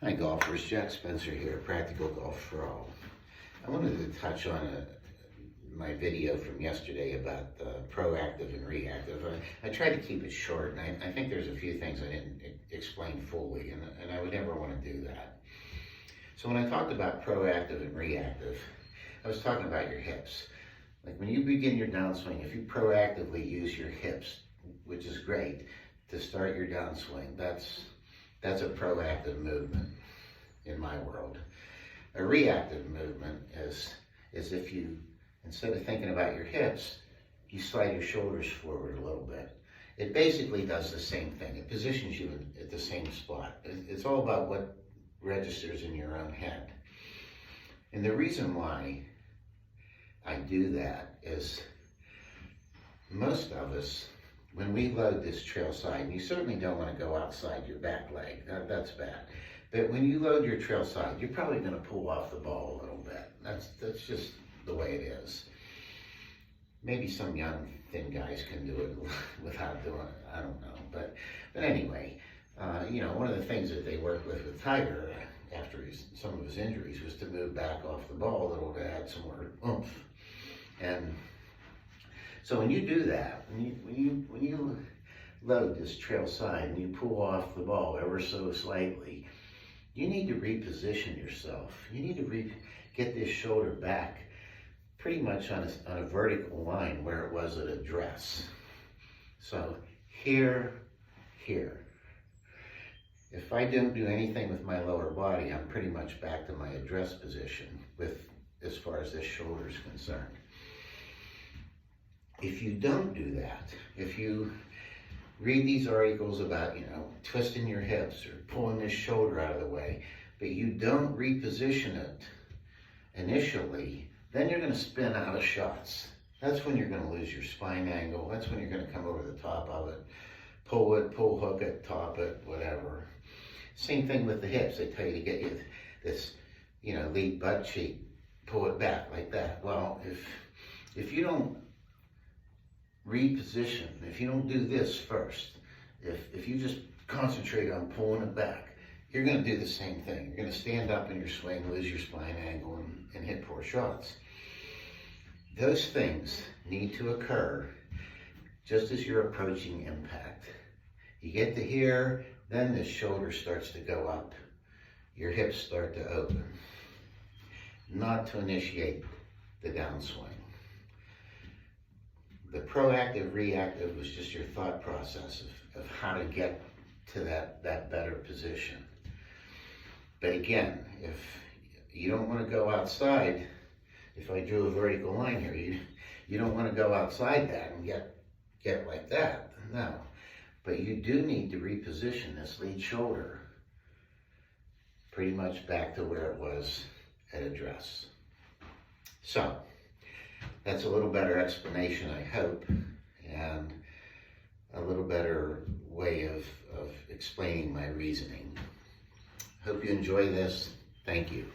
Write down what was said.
Hi golfers, Jack Spencer here, Practical Golf for All. I wanted to touch on my video from yesterday about proactive and reactive. I tried to keep it short, and I think there's a few things I didn't explain fully, and I would never want to do that. So when I talked about proactive and reactive, I was talking about your hips. Like when you begin your downswing, if you proactively use your hips, which is great, to start your downswing, that's a proactive movement in my world. A reactive movement is if you, instead of thinking about your hips, you slide your shoulders forward a little bit. It basically does the same thing. It positions you at the same spot. It's all about what registers in your own head. And the reason why I do that is most of us, when we load this trail side, and you certainly don't want to go outside your back leg, that's bad. But when you load your trail side, you're probably going to pull off the ball a little bit. That's just the way it is. Maybe some young, thin guys can do it without doing it. I don't know. But anyway, one of the things that they worked with Tiger after some of his injuries was to move back off the ball a little to add some more oomph. And so when you do that, when you load this trail side and you pull off the ball ever so slightly, you need to reposition yourself. You need to get this shoulder back pretty much on a vertical line where it was at address. So here. If I don't do anything with my lower body, I'm pretty much back to my address position as far as this shoulder is concerned. If you don't do that, if you read these articles about, twisting your hips or pulling this shoulder out of the way, but you don't reposition it initially, then you're going to spin out of shots. That's when you're going to lose your spine angle. That's when you're going to come over the top of it, pull hook it, top it, whatever. Same thing with the hips. They tell you to get you this, lead butt cheek, pull it back like that. Well, if you don't reposition, if you don't do this first, if you just concentrate on pulling it back, you're going to do the same thing. You're going to stand up in your swing, lose your spine angle, and hit poor shots. Those things need to occur just as you're approaching impact. You get to here, then the shoulder starts to go up. Your hips start to open. Not to initiate the downswing. The proactive, reactive was just your thought process of how to get to that better position. But again, if you don't want to go outside, if I drew a vertical line here, you don't want to go outside that and get like that. No. But you do need to reposition this lead shoulder pretty much back to where it was at address. So, that's a little better explanation, I hope, and a little better way of explaining my reasoning. Hope you enjoy this. Thank you.